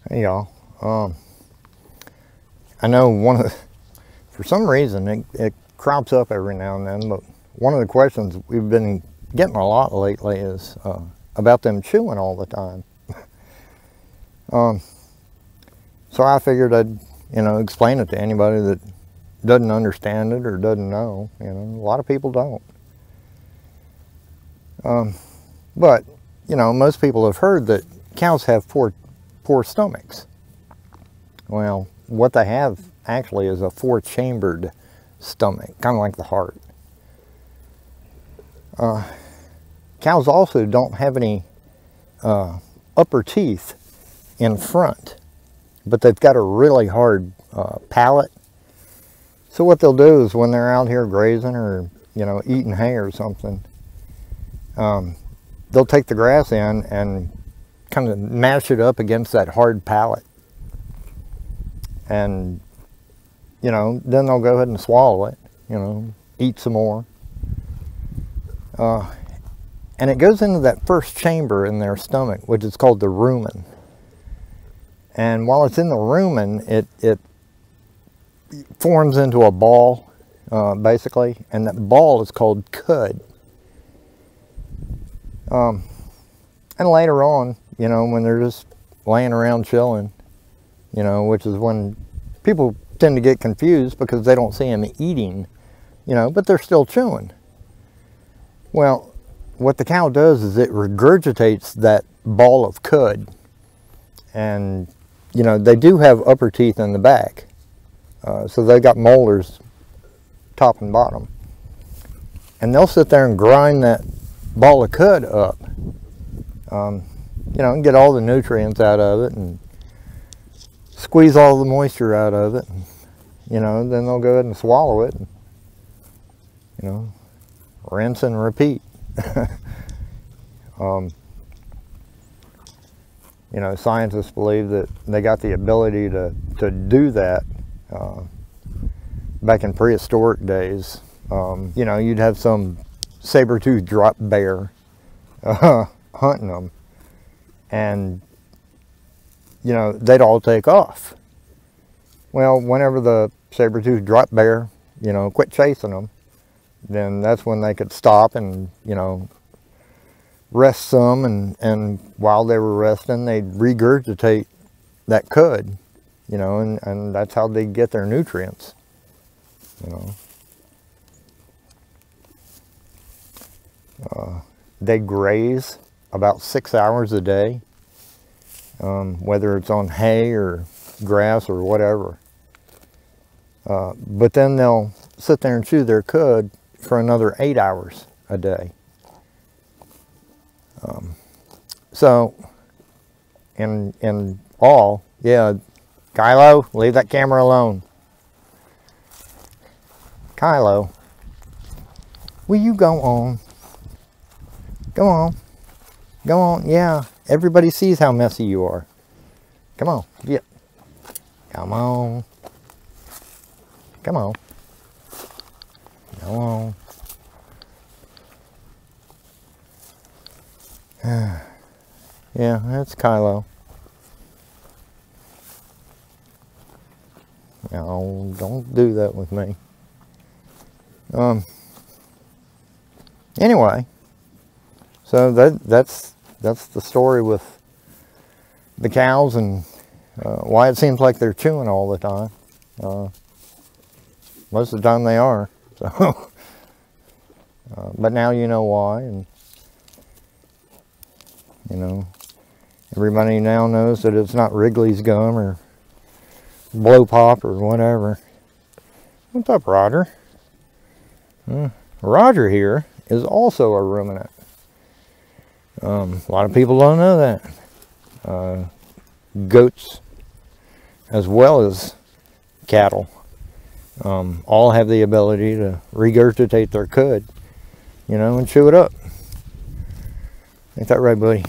Hey y'all. I know for some reason it crops up every now and then, but one of the questions we've been getting a lot lately is about them chewing all the time. So I figured I'd, explain it to anybody that doesn't understand it or doesn't know. A lot of people don't. But, most people have heard that cows have poor stomachs. Well, what they have actually is a four-chambered stomach, kind of like the heart. Cows also don't have any upper teeth in front, but they've got a really hard palate. So what they'll do is when they're out here grazing or, eating hay or something, they'll take the grass in and kind of mash it up against that hard palate. And, then they'll go ahead and swallow it, eat some more. And it goes into that first chamber in their stomach, which is called the rumen. And while it's in the rumen, it forms into a ball, basically, and that ball is called cud. And later on, when they're just laying around chilling, which is when people tend to get confused because they don't see them eating, but they're still chewing. Well, what the cow does is it regurgitates that ball of cud. And, they do have upper teeth in the back. So they got molars top and bottom. And they'll sit there and grind that ball of cud up. And get all the nutrients out of it and squeeze all the moisture out of it. And, then they'll go ahead and swallow it. And, rinse and repeat. Scientists believe that they got the ability to do that back in prehistoric days. You'd have some saber-toothed drop bear hunting them, and they'd all take off. Well, whenever the saber-toothed drop bear quit chasing them, then that's when they could stop and rest some, and while they were resting they'd regurgitate that cud, and that's how they get their nutrients. They graze about 6 hours a day, whether it's on hay or grass or whatever. But then they'll sit there and chew their cud for another 8 hours a day. So, in all, yeah, Kylo, leave that camera alone. Kylo, will you go on? Go on. Go on, yeah. Everybody sees how messy you are. Come on, get. Come on. Come on. Go on. Yeah, that's Kylo. No, don't do that with me. Anyway, so that's the story with the cows and why it seems like they're chewing all the time. Most of the time they are. So, but now you know why, and everybody now knows that it's not Wrigley's gum or blow pop or whatever. What's up, Roger? Roger here is also a ruminant. A lot of people don't know that. Goats, as well as cattle, all have the ability to regurgitate their cud, and chew it up. Ain't that right, buddy?